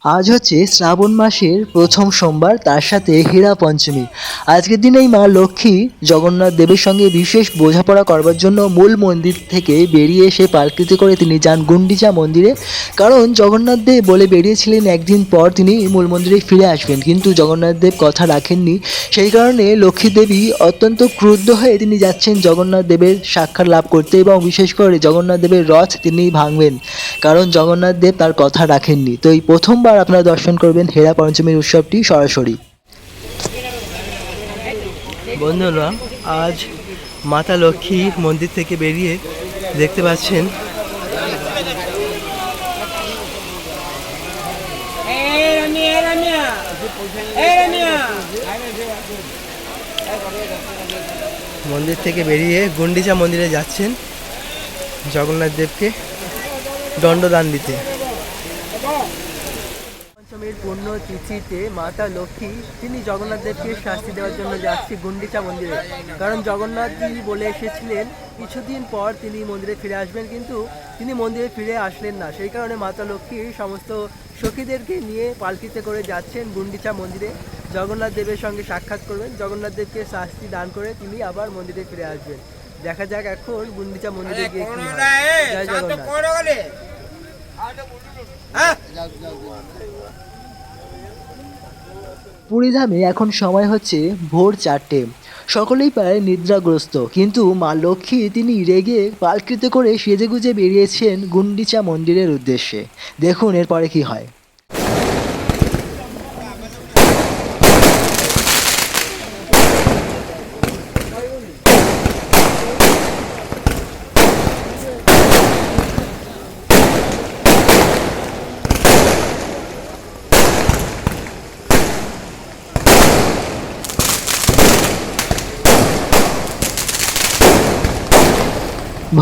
আজ হচ্ছে শ্রাবণ মাসের প্রথম সোমবার, তার সাথে হীরা পঞ্চমী। আজকের দিনেই মা লক্ষ্মী জগন্নাথ দেবের সঙ্গে বিশেষ বোঝাপড়া করবার জন্য মূল মন্দির থেকে বেরিয়ে এসে পালকিতে করে তিনি যান গুন্ডিচা মন্দিরে। কারণ জগন্নাথ দেব বলে বেরিয়েছিলেন একদিন পর তিনি মূল মন্দিরে ফিরে আসবেন, কিন্তু জগন্নাথ দেব কথা রাখেননি। সেই কারণে লক্ষ্মী দেবী অত্যন্ত ক্রুদ্ধ হয়ে তিনি যাচ্ছেন জগন্নাথ দেবের সাক্ষাৎ লাভ করতে, এবং বিশেষ করে জগন্নাথ দেবের রথ তিনি ভাঙবেন, কারণ জগন্নাথ দেব তার কথা রাখেননি। তো এই প্রথমবার আপনারা দর্শন করবেন হেরা পঞ্চমীর উৎসবটি সরাসরি। বন্ধুরা, আজ মাতা লক্ষ্মী মন্দির থেকে বেরিয়ে দেখতে পাচ্ছেন মন্দির থেকে বেরিয়ে গুন্ডিচা মন্দিরে যাচ্ছেন জগন্নাথ দেবকে দণ্ডদান দিতে। পঞ্চমীর পূর্ণ তিথিতে মাতা লক্ষ্মী তিনি জগন্নাথ দেবকে শাস্তি দেওয়ার জন্য যাচ্ছে গুন্ডিচা মন্দিরে। কারণ জগন্নাথজি বলে এসেছিলেন কিছুদিন পর তিনি মন্দিরে ফিরে আসবেন, কিন্তু তিনি মন্দিরে ফিরে আসলেন না। সেই কারণে মাতা লক্ষ্মী সমস্ত সখীদেরকে নিয়ে পালকিতে করে যাচ্ছেন গুন্ডিচা মন্দিরে, জগন্নাথ দেবের সঙ্গে সাক্ষাৎ করবেন, জগন্নাথ দেবকে শাস্তি দান করে তিনি আবার মন্দিরে ফিরে আসবেন। দেখা যাক এখন গুন্ডিচা মন্দিরে গিয়ে কি হয়। জয় জগন্নাথ। পুরীধামে এখন সময় হচ্ছে ভোর 4টে। সকলেই প্রায় নিদ্রাগ্রস্ত, কিন্তু মা লক্ষ্মী তিনি রেগে পালকিতে করে সেজেগুজে বেরিয়েছেন গুন্ডিচা মন্দিরের উদ্দেশ্যে। দেখুন এরপরে কি হয়।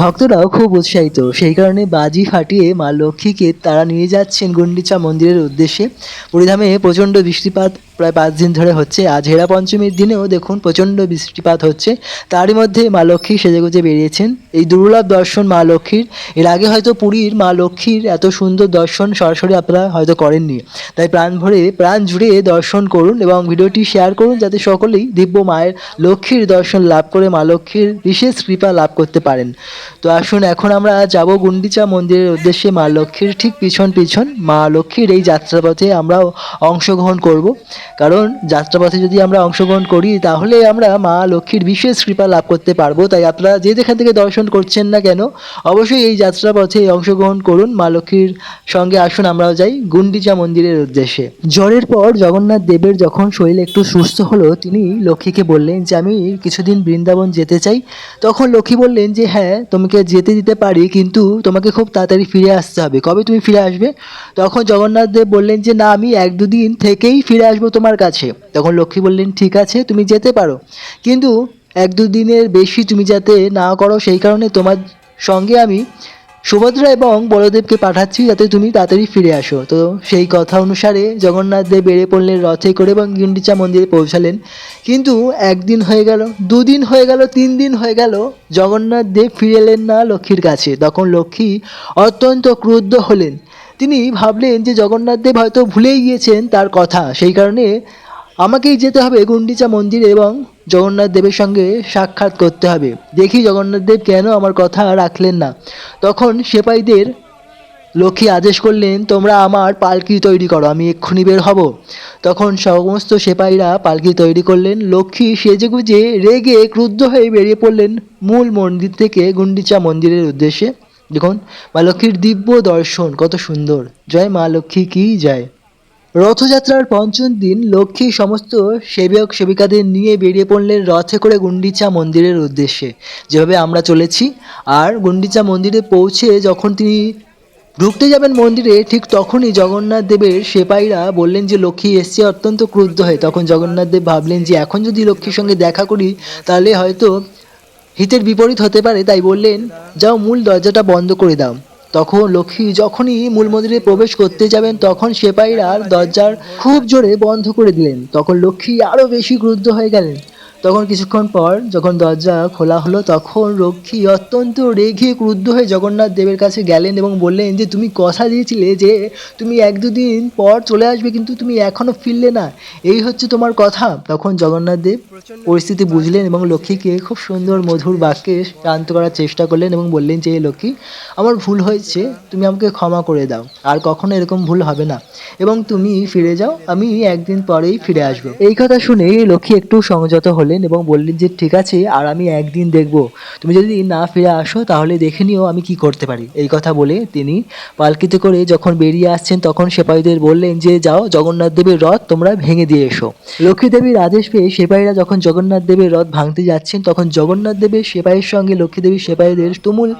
ভক্তরাও খুব উৎসাহিত, সেই কারণে বাজি ফাটিয়ে মা লক্ষ্মীকে তারা নিয়ে যাচ্ছেন গুন্ডিচা মন্দিরের উদ্দেশ্যে। পুরীধামে প্রচণ্ড বৃষ্টিপাত প্রায় 5 দিন ধরে হচ্ছে। আজ হেরা পঞ্চমীর দিনেও দেখুন প্রচণ্ড বৃষ্টিপাত হচ্ছে, তারই মধ্যে মা লক্ষ্মী সেজেগুজে বেরিয়েছেন। এই দুর্লভ দর্শন মা লক্ষ্মীর, এর আগে হয়তো পুরীর মা লক্ষ্মীর এত সুন্দর দর্শন সরাসরি আপনারা হয়তো করেননি। তাই প্রাণ জুড়ে দর্শন করুন এবং ভিডিওটি শেয়ার করুন, যাতে সকলেই দিব্য মায়ের লক্ষ্মীর দর্শন লাভ করে মা লক্ষ্মীর বিশেষ কৃপা লাভ করতে পারেন। তো আসুন এখন আমরা যাব গুন্ডিচা মন্দিরের উদ্দেশ্যে। মা লক্ষ্মীর ঠিক পিছন মা লক্ষ্মীর এই যাত্রাপথে আমরাও অংশগ্রহণ করব, কারণ যাত্রাপথে যদি আমরা অংশগ্রহণ করি তাহলে আমরা মা লক্ষ্মীর বিশেষ কৃপা লাভ করতে পারবো। তাই আপনারা যে যেখান থেকে দর্শন করছেন না কেন, অবশ্যই এই যাত্রাপথে অংশগ্রহণ করুন, মা লক্ষ্মীর সঙ্গে আসুন আমরাও যাই গুন্ডিচা মন্দিরের উদ্দেশ্যে। জ্বরের পর জগন্নাথ দেবের যখন শরীর একটু সুস্থ হলো, তিনি লক্ষ্মীকে বললেন যে আমি কিছুদিন বৃন্দাবন যেতে চাই। তখন লক্ষ্মী বললেন যে হ্যাঁ, তোমাকে যেতে দিতে পারি, কিন্তু তোমাকে খুব তাড়াতাড়ি ফিরে আসতে হবে। কবে তুমি ফিরে আসবে? তখন জগন্নাথ দেব বললেন যে না, আমি 1-2 দিন থেকেই ফিরে আসবো তোমার কাছে। তখন লক্ষ্মী বললেন ঠিক আছে, তুমি যেতে পারো, কিন্তু 1-2 দিনের বেশি তুমি যাতে না করো, সেই কারণে তোমার সঙ্গে আমি সুভদ্রা এবং বলদেবকে পাঠাচ্ছি, যাতে তুমি তাড়াতাড়ি ফিরে আসো। তো সেই কথা অনুসারে জগন্নাথ দেব বেরিয়ে পড়লেন রথে করে এবং গুন্ডিচা মন্দিরে পৌঁছালেন। কিন্তু 1 দিন হয়ে গেল, 2 দিন হয়ে গেল, 3 দিন হয়ে গেল, জগন্নাথ দেব ফিরে এলেন না লক্ষ্মীর কাছে। তখন লক্ষ্মী অত্যন্ত ক্রুদ্ধ হলেন। তিনি ভাবলেন যে জগন্নাথ দেব হয়তো ভুলেই গিয়েছেন তার কথা, সেই কারণে আমাকেই যেতে হবে গুন্ডিচা মন্দিরে এবং জগন্নাথ দেবের সঙ্গে সাক্ষাৎ করতে হবে। দেখি জগন্নাথ দেব কেন আমার কথা রাখলেন না। তখন সেপাইদের লক্ষ্মী আদেশ করলেন, তোমরা আমার পালকি তৈরি করো, আমি এক্ষুনি বের হব। তখন সমস্ত সেপাইরা পালকি তৈরি করলেন। লক্ষ্মী সেজেগুজে রেগে ক্রুদ্ধ হয়ে বেরিয়ে পড়লেন মূল মন্দির থেকে গুন্ডিচা মন্দিরের উদ্দেশ্যে। দেখুন মা লক্ষ্মীর দিব্য দর্শন কত সুন্দর। জয় মা লক্ষ্মী কি জয়। রথযাত্রার পঞ্চম দিন লক্ষ্মী সমস্ত সেবক সেবিকাদের নিয়ে বেরিয়ে পড়লেন রথে করে গুন্ডিচা মন্দিরের উদ্দেশ্যে, যেভাবে আমরা চলেছি। আর গুন্ডিচা মন্দিরে পৌঁছে যখন তিনি ঢুকতে যাবেন মন্দিরে, ঠিক তখনই জগন্নাথ দেবের সেপাইরা বললেন যে লক্ষ্মী এসছে অত্যন্ত ক্রুদ্ধ হয়ে। তখন জগন্নাথ দেব ভাবলেন যে এখন যদি লক্ষ্মীর সঙ্গে দেখা করি তাহলে হয়তো হিতের বিপরীত হতে পারে, তাই বললেন যাও মূল দরজাটা বন্ধ করে দাও। তখন লক্ষ্মী যখনই মূল মন্দিরে প্রবেশ করতে যাবেন, তখন সেপাইরা দরজার খুব জোরে বন্ধ করে দিলেন। তখন লক্ষ্মী আরও বেশি ক্রুদ্ধ হয়ে গেলেন। তখন কিছুক্ষণ পর যখন দরজা খোলা হলো তখন রক্ষী অত্যন্ত রেগে ক্রুদ্ধ হয়ে জগন্নাথ দেবের কাছে গেলেন এবং বললেন যে তুমি কথা দিয়েছিলে যে তুমি 1-2 দিন পর চলে আসবে, কিন্তু তুমি এখনও ফিরলে না, এই হচ্ছে তোমার কথা। তখন জগন্নাথ দেব পরিস্থিতি বুঝলেন এবং লক্ষ্মীকে খুব সুন্দর মধুর বাক্যে শান্ত করার চেষ্টা করলেন এবং বললেন যে লক্ষ্মী, আমার ভুল হয়েছে, তুমি আমাকে ক্ষমা করে দাও, আর কখনো এরকম ভুল হবে না, এবং তুমি ফিরে যাও, আমি 1 দিন পরেই ফিরে আসবো। এই কথা শুনে লক্ষ্মী একটু সংযত হলেন এবং বললেন যে ঠিক আছে, আর আমি 1 দিন দেখবো, তুমি যদি না ফিরে আসো তাহলে দেখে নিও আমি কি করতে পারি। এই কথা বলে তিনি পালকিতে করে যখন বেরিয়ে আসছেন তখন সেপাহীদের বললেন যে যাও, জগন্নাথ দেবের রথ তোমরা ভেঙে দিয়ে এসো। লক্ষ্মী দেবীর আদেশ পেয়ে সেপাহীরা যখন জগন্নাথ দেবের রথ ভাঙতে যাচ্ছেন তখন জগন্নাথ দেবের সেপাহীর সঙ্গে লক্ষ্মী দেবীর সেপাহীদের তুমুল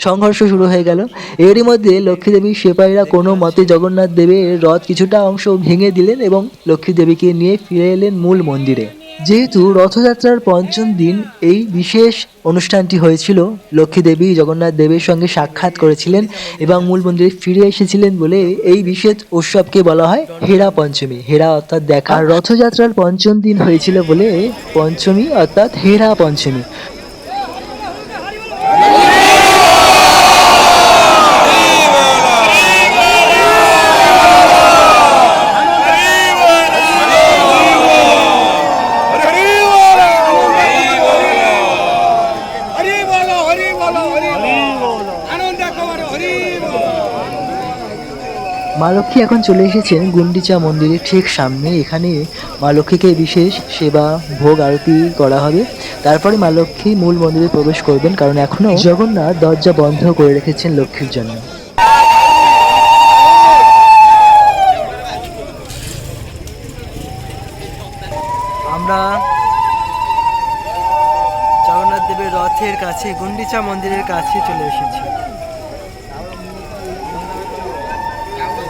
সংঘর্ষ শুরু হয়ে গেল। এরই মধ্যে লক্ষ্মী দেবীর সেপাহীরা কোনো মতে জগন্নাথ দেবের রথ কিছুটা অংশ ভেঙে দিলেন এবং লক্ষ্মী দেবীকে নিয়ে ফিরে এলেন মূল মন্দিরে। যেহেতু রথযাত্রার পঞ্চম দিন এই বিশেষ অনুষ্ঠানটি হয়েছিল, লক্ষ্মী দেবী জগন্নাথ দেবের সঙ্গে সাক্ষাৎ করেছিলেন এবং মূল মন্দিরে ফিরে এসেছিলেন বলে এই বিশেষ উৎসবকে বলা হয় হেরা পঞ্চমী। হেরা অর্থাৎ দেখা, আর রথযাত্রার পঞ্চম দিন হয়েছিল বলে পঞ্চমী অর্থাৎ হেরা পঞ্চমী। মা লক্ষ্মী এখন চলে এসেছেন গুন্ডিচা মন্দিরের ঠিক সামনে। এখানে মা লক্ষ্মীকে বিশেষ সেবা ভোগ আরতি করা হবে, তারপরে মা লক্ষ্মী মূল মন্দিরে প্রবেশ করবেন, কারণ এখনো জগন্নাথ দরজা বন্ধ করে রেখেছেন লক্ষ্মীর জন্য। আমরা জগন্নাথ দেবের রথের কাছে গুন্ডিচা মন্দিরের কাছে চলে এসেছি।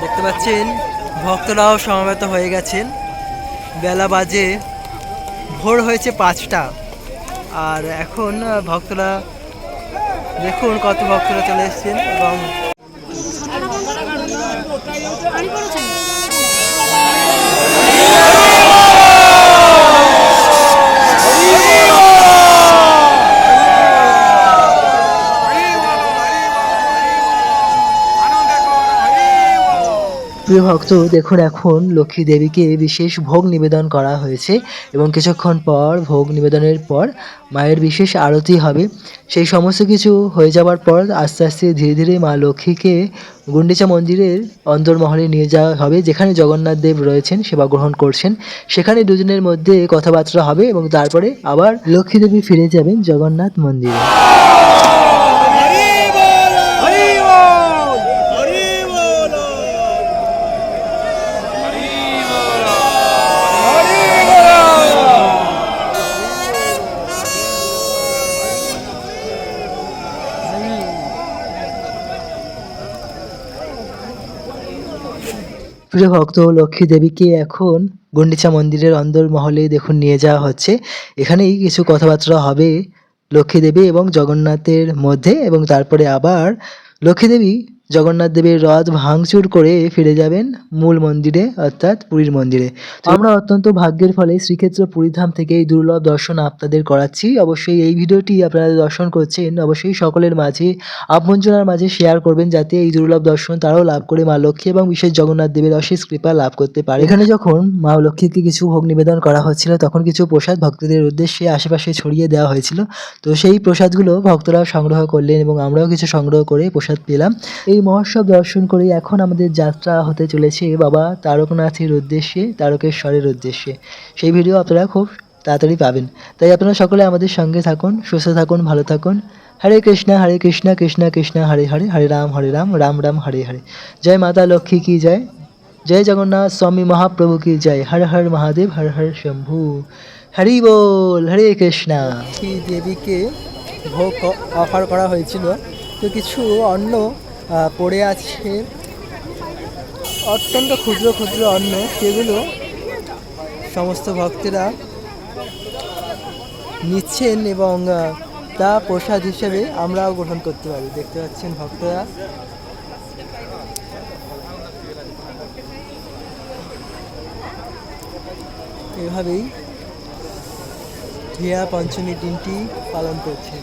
দেখতে পাচ্ছেন ভক্তরাও সমবেত হয়ে গেছেন। বেলা বাজে ভোর হয়েছে 5টা, আর এখন ভক্তরা দেখুন কত ভক্তরা চলে এসেছেন এবং প্রিয় ভক্ত দেখুন, এখন লক্ষ্মী দেবীকে বিশেষ ভোগ নিবেদন করা হয়েছে এবং কিছুক্ষণ পর ভোগ নিবেদনের পর মায়ের বিশেষ আরতি হবে। সেই সমস্ত কিছু হয়ে যাওয়ার পর আস্তে আস্তে ধীরে ধীরে মা লক্ষ্মীকে গুন্ডিচা মন্দিরের অন্দরমহলে নিয়ে যাওয়া হবে, যেখানে জগন্নাথ দেব রয়েছেন সেবা গ্রহণ করছেন। সেখানে দুজনের মধ্যে কথাবার্তা হবে এবং তারপরে আবার লক্ষ্মী দেবী ফিরে যাবেন জগন্নাথ মন্দিরে। প্রিয় ভক্ত, লক্ষ্মী দেবীকে এখন গুন্ডিচা মন্দিরের অন্দরমহলে দেখুন নিয়ে যাওয়া হচ্ছে। এখানেই কিছু কথাবার্তা হবে লক্ষ্মী দেবী এবং জগন্নাথের মধ্যে, এবং তারপরে আবার লক্ষ্মী দেবী জগন্নাথ দেবের রথ ভাঙচুর করে ফিরে যাবেন মূল মন্দিরে অর্থাৎ পুরীর মন্দিরে। তো আমরা অত্যন্ত ভাগ্যের ফলে শ্রীক্ষেত্র পুরীধাম থেকে এই দুর্লভ দর্শন আপনাদের করাচ্ছি। অবশ্যই এই ভিডিওটি আপনারা দর্শন করছেন, অবশ্যই সকলের মাঝে আপনজনের মাঝে শেয়ার করবেন, যাতে এই দুর্লভ দর্শন তারাও লাভ করে মা লক্ষ্মী এবং বিশেষ জগন্নাথ দেবের অশেষ কৃপা লাভ করতে পারে। এখানে যখন মা লক্ষ্মীকে কিছু ভোগ নিবেদন করা হচ্ছিল তখন কিছু প্রসাদ ভক্তদের উদ্দেশ্যে আশেপাশে ছড়িয়ে দেওয়া হয়েছিল। তো সেই প্রসাদগুলো ভক্তরা সংগ্রহ করলেন এবং আমরাও কিছু সংগ্রহ করে প্রসাদ পেলাম। এই মহোৎসব দর্শন করে এখন আমাদের যাত্রা হতে চলেছে বাবা তারকনাথের উদ্দেশ্যে, তারকেশ্বরের উদ্দেশ্যে। সেই ভিডিও আপনারা খুব তাড়াতাড়ি পাবেন। তাই আপনারা সকলে আমাদের সঙ্গে থাকুন, সুস্থ থাকুন, ভালো থাকুন। হরে কৃষ্ণ কৃষ্ণ কৃষ্ণ হরে হরে, হরে রাম রাম রাম হরে হরে। জয় মাতা লক্ষ্মী কি জয়, জয় জগন্নাথ স্বামী মহাপ্রভু কি জয়। হর হর মহাদেব, হর হর শম্ভু। হরি বল, হরে কৃষ্ণ। এই দেবীকে ভোগ অফার করা হয়েছিল, তো কিছু অন্ন পড়ে আছে, অত্যন্ত ক্ষুদ্র ক্ষুদ্র অন্ন, সেগুলো সমস্ত ভক্তেরা নিচ্ছেন এবং তা প্রসাদ হিসেবে আমরাও গ্রহণ করতে পারি। দেখতে পাচ্ছেন ভক্তরা এভাবেই হেরা পঞ্চমীর দিনটি পালন করছেন।